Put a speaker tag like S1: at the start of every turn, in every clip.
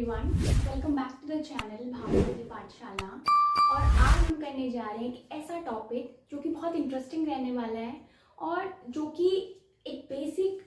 S1: Everyone, welcome back to the channel Bhavana Pathshala. और आज हम करने जा रहे हैं एक ऐसा टॉपिक जो कि बहुत इंटरेस्टिंग रहने वाला है और जो कि एक बेसिक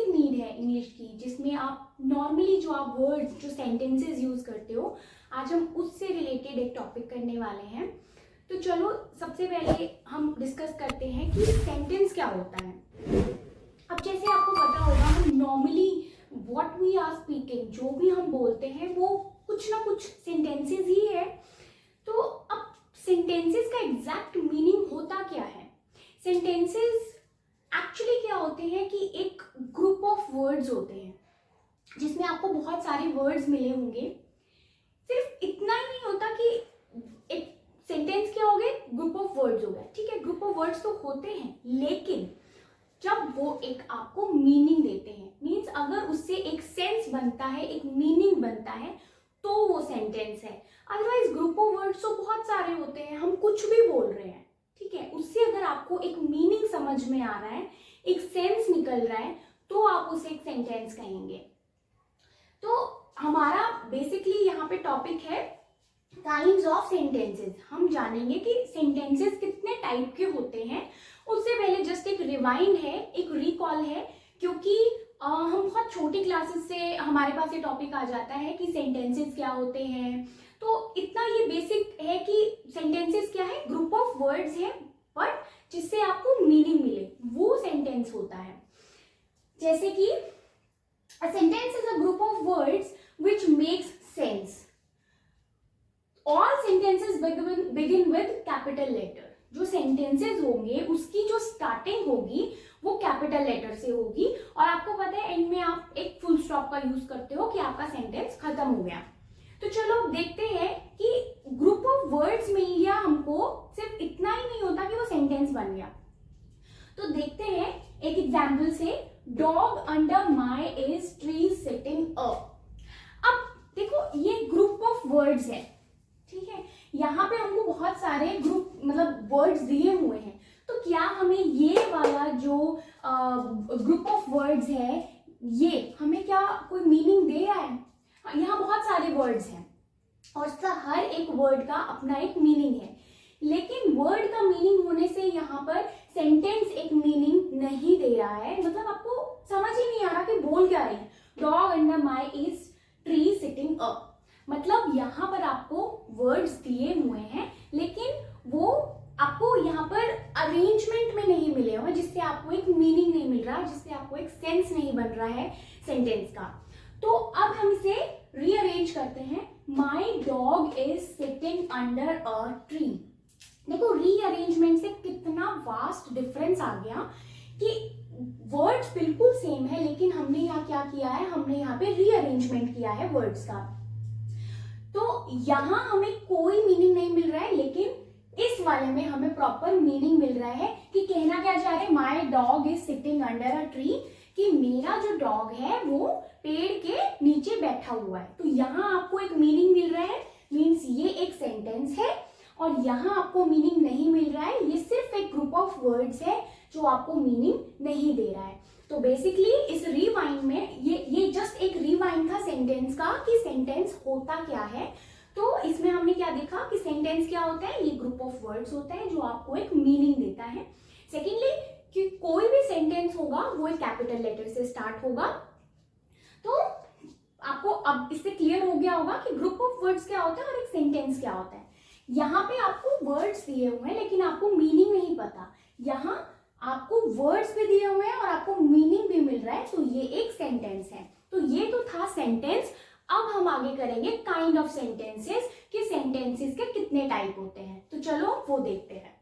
S1: नीड है इंग्लिश की, जिसमें आप नॉर्मली जो आप वर्ड्स जो सेंटेंसेस यूज़ करते हो, आज हम उससे रिलेटेड एक टॉपिक करने वाले हैं। तो चलो सबसे पहले हम डिस्कस करते हैं कि सेंटेंस क्या होता है। अब जैसे आपको पता होगा, हम normally what we are speaking, जो भी हम बोलते हैं वो कुछ ना कुछ सेंटेंसेस ही है। तो अब सेंटेंसेस का एग्जैक्ट मीनिंग होता क्या है? सेंटेंसेस एक्चुअली क्या होते हैं कि एक ग्रुप ऑफ वर्ड्स होते हैं जिसमें आपको बहुत सारे वर्ड्स मिले होंगे। सिर्फ इतना ही नहीं होता कि एक सेंटेंस क्या हो गए, ग्रुप ऑफ वर्ड्स हो गए। ठीक है, ग्रुप ऑफ वर्ड्स तो होते हैं, लेकिन जब वो एक आपको मीनिंग देते हैं, मीन्स अगर उससे एक सेंस बनता है, एक मीनिंग बनता है, तो वो सेंटेंस है। अदरवाइज ग्रुप ऑफ वर्ड्स तो बहुत सारे होते हैं, हम कुछ भी बोल रहे हैं, ठीक है, उससे अगर आपको एक मीनिंग समझ में आ रहा है, एक सेंस निकल रहा है, तो आप उसे एक सेंटेंस कहेंगे। तो हमारा बेसिकली यहाँ पे टॉपिक है काइंड्स ऑफ सेंटेंसेस। हम जानेंगे कि सेंटेंसेस कितने टाइप के होते हैं। उससे पहले जस्ट एक रिवाइंड है, एक रिकॉल है, क्योंकि हम बहुत छोटी क्लासेस से हमारे पास ये टॉपिक आ जाता है कि सेंटेंसेस क्या होते हैं। तो इतना ये बेसिक है कि सेंटेंसेस क्या है, ग्रुप ऑफ वर्ड्स है, बट जिससे आपको मीनिंग मिले वो सेंटेंस होता है। जैसे कि a sentence is a group of words which makes sense. All sentences begin with capital letter. जो सेंटेंसेस होंगे उसकी जो स्टार्टिंग होगी वो कैपिटल लेटर से होगी, और आपको पता है एंड में आप एक फुल स्टॉप का यूज करते हो कि आपका सेंटेंस खत्म हो गया। तो चलो देखते हैं कि ग्रुप ऑफ वर्ड्स मिल गया हमको, सिर्फ इतना ही नहीं होता कि वो सेंटेंस बन गया। तो देखते हैं एक एग्जाम्पल से, dog under my is tree sitting up. अब देखो ये ग्रुप ऑफ वर्ड्स है, ठीक है, यहाँ पे हमको बहुत सारे ग्रुप मतलब वर्ड्स दिए हुए हैं। तो क्या हमें ये वाला जो ग्रुप ऑफ वर्ड्स है, ये हमें क्या कोई मीनिंग दे रहा है? यहाँ बहुत सारे वर्ड्स हैं और उसका हर एक वर्ड का अपना एक मीनिंग है, लेकिन वर्ड का मीनिंग होने से यहाँ पर सेंटेंस एक मीनिंग नहीं दे रहा है। मतलब आपको समझ ही नहीं आ रहा कि बोल क्या रही है। Dog under my is tree sitting up, मतलब यहाँ पर आपको वर्ड्स दिए हुए हैं, लेकिन वो आपको यहाँ पर अरेंजमेंट में नहीं मिले हुए, जिससे आपको एक मीनिंग नहीं मिल रहा, जिससे आपको एक सेंस नहीं बन रहा है सेंटेंस का। तो अब हम इसे रीअरेंज करते हैं। My dog is sitting under a tree. देखो रीअरेंजमेंट से कितना वास्ट डिफरेंस आ गया कि वर्ड्स बिल्कुल सेम है, लेकिन हमने यहाँ क्या किया है, हमने यहाँ पे रीअरेंजमेंट किया है वर्ड्स का। तो यहाँ हमें कोई मीनिंग नहीं मिल रहा है, लेकिन इस वाले में हमें प्रॉपर मीनिंग मिल रहा है कि कहना क्या चाह रहे, my dog is sitting under a tree, कि मेरा जो डॉग है वो पेड़ के नीचे बैठा हुआ है। तो यहाँ आपको एक मीनिंग मिल रहा है, मीन्स ये एक सेंटेंस है, और यहाँ आपको मीनिंग नहीं मिल रहा है, ये सिर्फ एक ग्रुप ऑफ वर्ड्स है जो आपको मीनिंग नहीं दे रहा है। तो बेसिकली इस रिवाइंड में ये जस्ट एक रिवाइंड था सेंटेंस का कि सेंटेंस होता क्या है। तो इसमें हमने क्या देखा कि सेंटेंस क्या होता है, ये ग्रुप ऑफ वर्ड्स होता है जो आपको एक मीनिंग देता है। सेकेंडली कि कोई भी सेंटेंस होगा वो एक कैपिटल लेटर से स्टार्ट होगा। तो आपको अब इससे क्लियर हो गया होगा कि ग्रुप ऑफ वर्ड्स क्या होता है और एक सेंटेंस क्या होता है। यहाँ पे आपको वर्ड्स दिए हुए हैं लेकिन आपको मीनिंग नहीं पता, यहाँ आपको वर्ड्स भी दिए हुए हैं और आपको मीनिंग भी मिल रहा है, तो ये एक सेंटेंस है। तो ये तो था सेंटेंस। अब हम आगे करेंगे काइंड ऑफ सेंटेंसेस, कि सेंटेंसेस के कितने टाइप होते हैं। तो चलो वो देखते हैं।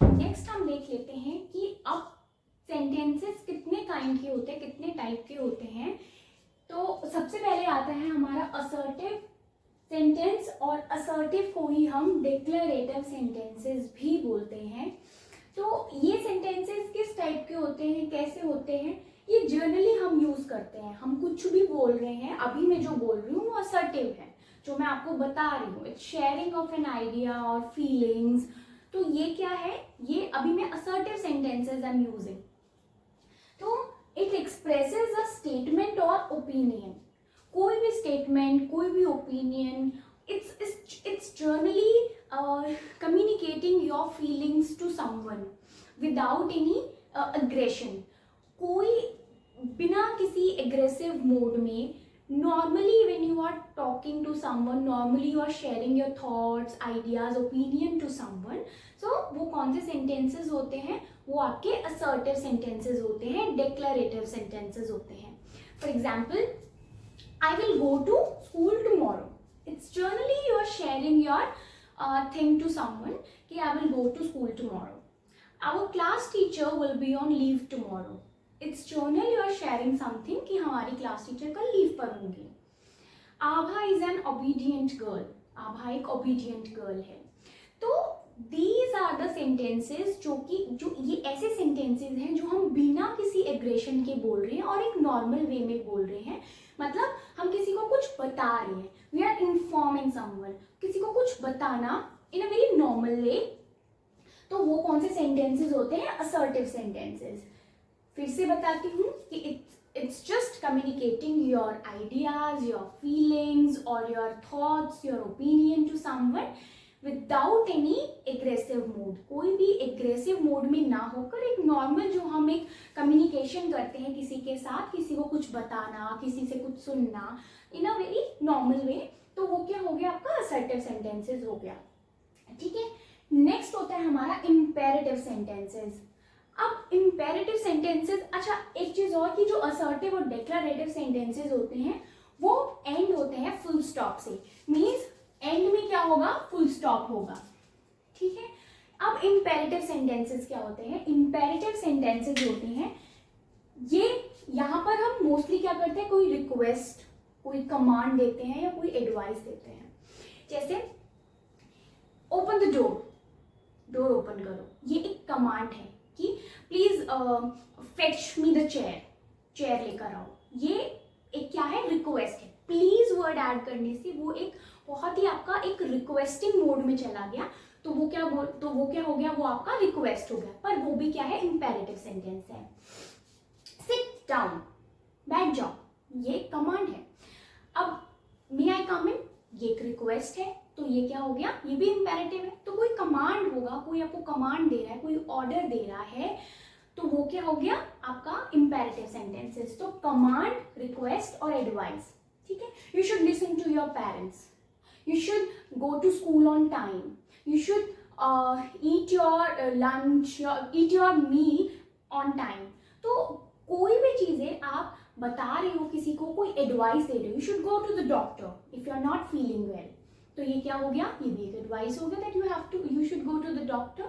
S1: नेक्स्ट हम देख लेते हैं कि अब सेंटेंसेस कितने काइंड के होते हैं, कितने टाइप के होते हैं। तो सबसे पहले आता है हमारा असर्टिव सेंटेंस, और असर्टिव को ही हम डिक्लेरेटिव सेंटेंसेस भी बोलते हैं। तो ये सेंटेंसेस किस टाइप के होते हैं, कैसे होते हैं? ये जनरली हम यूज करते हैं, हम कुछ भी बोल रहे हैं, अभी मैं जो बोल रही हूँ वो असर्टिव है, जो मैं आपको बता रही हूँ, it's sharing of an idea और फीलिंग्स। तो ये क्या है, ये अभी मैं assertive sentences I am using. तो इट एक्सप्रेसेस अ स्टेटमेंट और ओपिनियन। स्टेटमेंट, कोई भी opinion, it's generally communicating your feelings to someone without any aggression. कोई बिना किसी aggressive mode में, normally when you are talking to someone, normally you are sharing your thoughts, ideas, opinion to someone. So वो कौन से sentences होते हैं? वो आपके assertive sentences होते हैं, declarative sentences होते हैं. For example, I will go to school tomorrow. It's generally you are sharing your thing to someone कि I will go to school tomorrow. Our class teacher will be on leave tomorrow. It's generally you are sharing something कि हमारी class teacher कल leave पर होंगी. Abha is an obedient girl. आभा एक obedient girl है. तो these are the sentences जो ये ऐसे sentences हैं जो हम बिना किसी aggression के बोल रहे हैं और एक normal way में बोल रहे हैं. मतलब हम किसी को कुछ बता रहे हैं, we are informing someone, किसी को कुछ बताना in a very normal way. तो वो कौन से sentences होते हैं? Assertive sentences. फिर से बताती हूँ कि it's just communicating your ideas, your feelings or your thoughts, your opinion to someone without any aggressive mode. कोई भी aggressive mode में ना होकर एक normal जो हम एक communication करते हैं किसी के साथ, किसी को कुछ बताना, किसी से कुछ सुनना in a very normal way, तो वो क्या हो गया आपका assertive sentences हो गया. ठीक है. नेक्स्ट होता है हमारा imperative sentences. अब imperative sentences, अच्छा एक चीज और कि जो assertive और declarative sentences होते हैं वो end होते हैं full stop से. Means end में क्या होगा? full stop होगा. ठीक है. अब imperative sentences क्या होते हैं? imperative sentences होते हैं ये, यहाँ पर हम मोस्टली क्या करते हैं? कोई रिक्वेस्ट, कोई कमांड देते हैं या कोई एडवाइस देते हैं. जैसे open the door, door open करो, ये एक कमांड है कि please fetch me the chair, chair लेकर आओ. ये एक क्या है? रिक्वेस्ट है. प्लीज वर्ड ऐड करने से वो एक बहुत ही आपका एक रिक्वेस्टिंग मोड में चला गया. तो वो क्या हो गया? वो आपका रिक्वेस्ट हो गया. पर वो भी क्या है? इंपेरेटिव सेंटेंस है. सिट डाउन, बैठ जाओ, ये कमांड है. अब मे आई कम इन, ये एक रिक्वेस्ट है. तो ये क्या हो गया? ये भी इंपेरेटिव है. तो कोई कमांड होगा, कोई आपको कमांड दे रहा है, कोई ऑर्डर दे रहा है, तो वो क्या हो गया? आपका इंपेरेटिव सेंटेंसेस. तो कमांड, रिक्वेस्ट और एडवाइस. ठीक है. You should listen to your parents, you should go to school on time, you should eat your lunch, eat your meal on time. तो कोई भी चीजें आप बता रहे हो किसी को, कोई एडवाइस दे रहे हो, you should go to the doctor if you are not feeling well. तो ये क्या हो गया? ये भी एक एडवाइस हो गया that you should go to the doctor.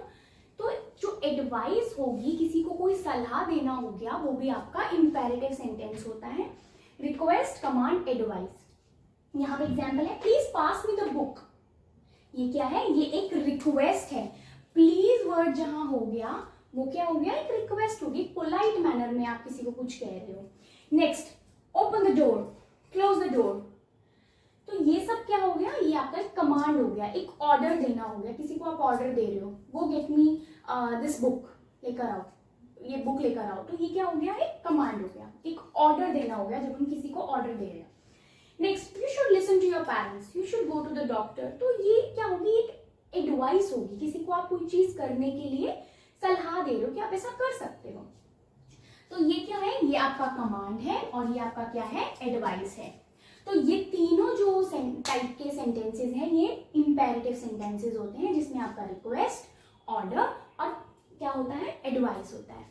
S1: तो जो एडवाइस होगी, किसी को कोई सलाह देना हो गया, वो भी आपका इंपेरेटिव सेंटेंस होता है. Request, command, advice. यहाँ पे एग्जांपल है please pass me the book. ये क्या है? ये एक रिक्वेस्ट है. प्लीज वर्ड जहां हो गया वो क्या हो गया? एक रिक्वेस्ट होगी. पोलाइट मैनर में आप किसी को कुछ कह रहे हो. Next, open the door, close the door. तो ये सब क्या हो गया? ये आपका एक कमांड हो गया, एक ऑर्डर देना हो गया. किसी को आप ऑर्डर दे रहे हो, गो गेट मी दिस बुक, लेकर आओ, ये बुक लेकर आओ. तो ये क्या हो गया? एक कमांड हो गया, एक ऑर्डर देना हो गया जब हम किसी को ऑर्डर दे रहे हैं. Next, you should listen to your parents, you should go to the doctor. तो ये क्या होगी? एक एडवाइस होगी. किसी को आप कोई चीज करने के लिए सलाह दे रहे हो कि आप ऐसा कर सकते हो. तो ये क्या है? ये आपका कमांड है और ये आपका क्या है? एडवाइस है. तो ये तीनों जो टाइप के सेंटेंसेस हैं ये इंपेरेटिव सेंटेंसेस होते हैं, जिसमें आपका रिक्वेस्ट, ऑर्डर और क्या होता है? एडवाइस होता है.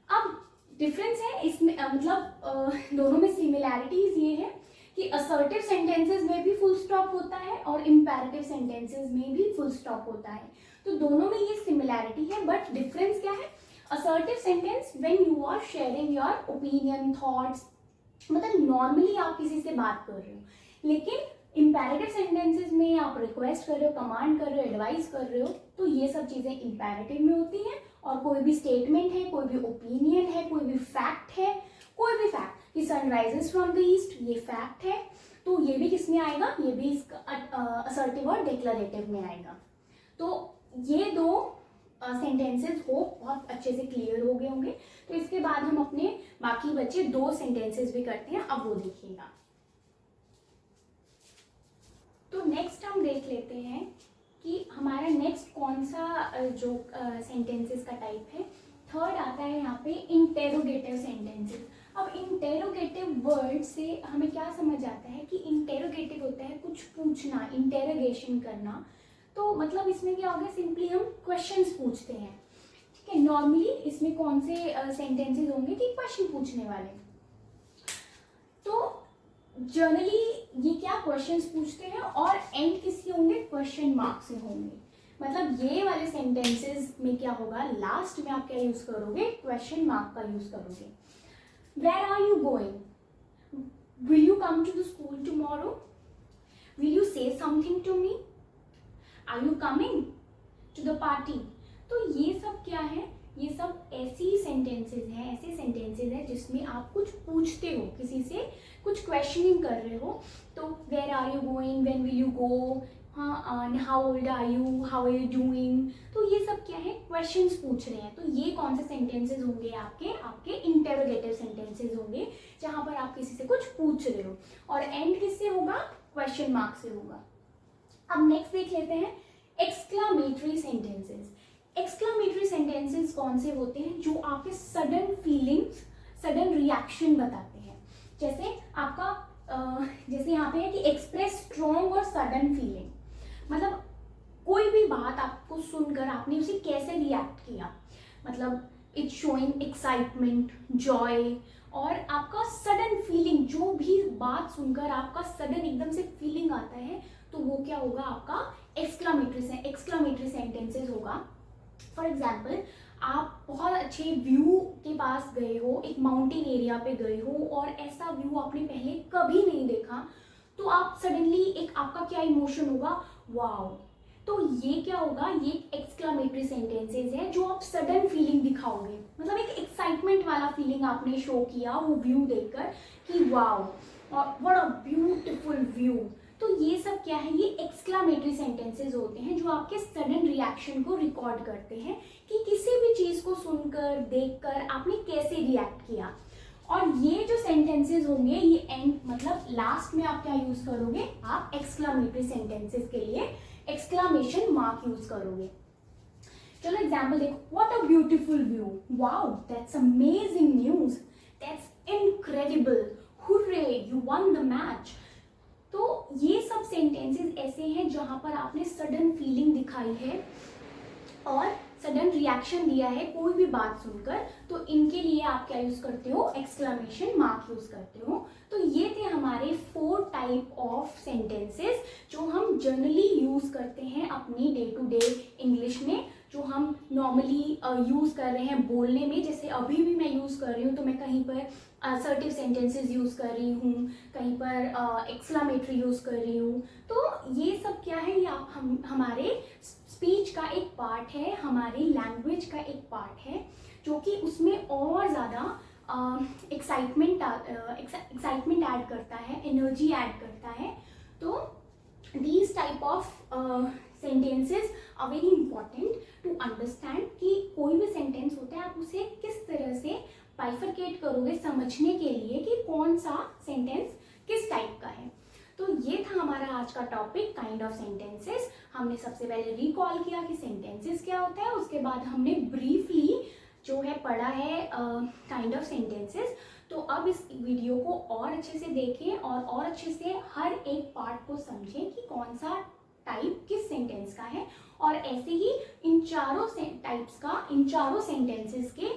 S1: अब डिफरेंस है इसमें, मतलब दोनों में सिमिलैरिटीज ये है कि असर्टिव सेंटेंसेस में भी फुल स्टॉप होता है और इंपेरेटिव सेंटेंसेस में भी फुल स्टॉप होता है. तो दोनों में ये सिमिलैरिटी है, बट डिफरेंस क्या है? Assertive sentence when you are sharing your opinion, thoughts, मतलब नॉर्मली आप किसी से बात कर रहे हो. लेकिन इंपेरेटिव सेंटेंसेस में आप रिक्वेस्ट कर रहे हो, कमांड कर रहे हो, एडवाइस कर रहे हो. तो ये सब चीजें इंपेरेटिव में होती हैं. और कोई भी स्टेटमेंट है, कोई भी ओपिनियन है, कोई भी फैक्ट है, कोई भी फैक्ट कि sun rises from the east, ये फैक्ट है, तो ये भी किस में आएगा? ये भी असर्टिव और डिक्लेरेटिव में आएगा. तो ये दो सेंटेंसेस हो बहुत अच्छे से क्लियर हो गए होंगे. तो इसके बाद हम अपने बाकी बचे 2 सेंटेंसेस भी करते हैं. अब वो देखिएगा. तो नेक्स्ट हम देख लेते हैं कि हमारा नेक्स्ट कौन सा जो सेंटेंसेस का टाइप है। थर्ड आता है यहाँ पे इंटेरोगेटिव सेंटेंसेस। अब इंटेरोगेटिव वर्ड से हमें क्या समझ आता है कि इंटेरोगेटिव होता है कुछ पूछना, इंटेरोगेशन करना। तो मतलब इसमें क्या होगा, सिंपली हम क्वेश्चंस पूछते हैं, ठीक है। नॉर्मली इसमें कौन से सेंटेंसेस होंगे कि क्वेश्चन पूछने वाले। तो जनरली ये क्या क्वेश्चंस पूछते हैं और एंड किसके होंगे, क्वेश्चन मार्क से होंगे। मतलब ये वाले सेंटेंसेस में क्या होगा, लास्ट में आप क्या यूज करोगे, क्वेश्चन मार्क का यूज करोगे। Where are you going, will you come to the school tomorrow, will you say something to me, are you coming to the party. तो ये सब क्या है, ये सब ऐसी सेंटेंसेस हैं, ऐसे सेंटेंसेस हैं जिसमें आप कुछ पूछते हो, किसी से कुछ क्वेश्चनिंग कर रहे हो। तो where are you going, when will you go, हाँ, how old are you, how are you doing. तो ये सब क्या है, क्वेश्चंस पूछ रहे हैं। तो ये कौन से सेंटेंसेस होंगे, आपके इंटेरोगेटिव सेंटेंसेस होंगे, जहां पर आप किसी से कुछ पूछ रहे हो और एंड किससे होगा, क्वेश्चन मार्क से होगा। अब नेक्स्ट देख लेते हैं एक्सक्लामेटरी सेंटेंसेस। एक्सक्लामेटरी सेंटेंसेस कौन से होते हैं, जो आपके सडन फीलिंग्स, सडन रिएक्शन बताते हैं। जैसे आपका जैसे यहाँ पे है कि एक्सप्रेस स्ट्रॉन्ग और सडन फीलिंग, मतलब कोई भी बात आपको सुनकर आपने उसे कैसे रिएक्ट किया, मतलब इट्स शोइंग एक्साइटमेंट, जॉय, और आपका सडन फीलिंग, जो भी बात सुनकर आपका सडन एकदम से फीलिंग आता है, तो वो क्या होगा, आपका एक्सक्लामेटरी सेंटेंसेस होगा। फॉर एग्जाम्पल, आप बहुत अच्छे व्यू के पास गए हो, एक माउंटेन एरिया पे गए हो और ऐसा व्यू आपने पहले कभी नहीं देखा, तो आप सडनली एक आपका क्या इमोशन होगा, वाओ। तो ये क्या होगा, ये एक्सक्लामेटरी सेंटेंसेस है जो आप सडन फीलिंग दिखाओगे, मतलब एक एक्साइटमेंट वाला फीलिंग आपने शो किया वो व्यू देखकर कि वाओ, और व्हाट अ ब्यूटीफुल व्यू। तो ये सब क्या है, ये एक्सक्लामेटरी सेंटेंसेस होते हैं जो आपके सडन रिएक्शन को रिकॉर्ड करते हैं कि किसी भी चीज को सुनकर, देखकर आपने कैसे रिएक्ट किया। और ये जो सेंटेंसेस होंगे, ये एंड मतलब लास्ट में आप क्या यूज करोगे, आप एक्सक्लामेटरी सेंटेंसेस के लिए एक्सक्लामेशन मार्क यूज करोगे। चलो एग्जाम्पल देखो, what a beautiful view, wow, that's amazing news, that's incredible, hurray, you one the match. तो ये सब सेंटेंसेस ऐसे हैं जहां पर आपने सडन फीलिंग दिखाई है और सडन रिएक्शन दिया है कोई भी बात सुनकर, तो इनके लिए आप क्या यूज करते हो, एक्सक्लामेशन मार्क यूज करते हो। तो ये थे हमारे 4 टाइप ऑफ सेंटेंसेस जो हम जनरली यूज करते हैं अपनी डे टू डे इंग्लिश में, जो हम नॉर्मली यूज कर रहे हैं बोलने में। जैसे अभी भी मैं यूज कर रही हूँ, तो मैं कहीं पर असर्टिव सेंटेंसेस यूज कर रही हूँ, कहीं पर एक्सक्लामेटरी यूज कर रही हूँ। तो ये सब क्या है, ये हमारे स्पीच का एक पार्ट है, हमारी लैंग्वेज का एक पार्ट है, जो कि उसमें और ज़्यादा एक्साइटमेंट ऐड करता है, एनर्जी ऐड करता है। तो these type of sentences are very important to understand कि कोई भी सेंटेंस होता है आप उसे किस तरह से बाइफरकेट करोगे समझने के लिए कि कौन सा सेंटेंस किस टाइप का है। तो ये था हमारा आज का टॉपिक, काइंड ऑफ सेंटेंसेस। हमने सबसे पहले रिकॉल किया कि सेंटेंसेस क्या होता है, उसके बाद हमने ब्रीफली जो है पढ़ा है काइंड ऑफ सेंटेंसेस। तो अब इस वीडियो को और अच्छे से देखें और अच्छे से हर एक पार्ट को समझें कि कौन सा टाइप किस सेंटेंस का है, और ऐसे ही इन चारों टाइप्स का, इन चारों सेंटेंसेस के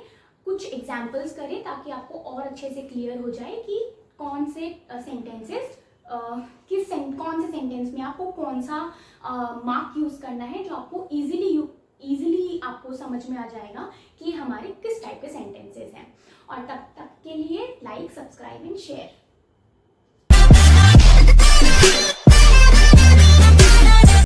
S1: कुछ एग्जाम्पल्स करें ताकि आपको और अच्छे से क्लियर हो जाए कि कौन से सेंटेंसेस कौन से सेंटेंस में आपको कौन सा मार्क यूज करना है, जो आपको इजीली आपको समझ में आ जाएगा कि हमारे किस टाइप के सेंटेंसेस हैं। और तब तक के लिए लाइक, सब्सक्राइब एंड शेयर।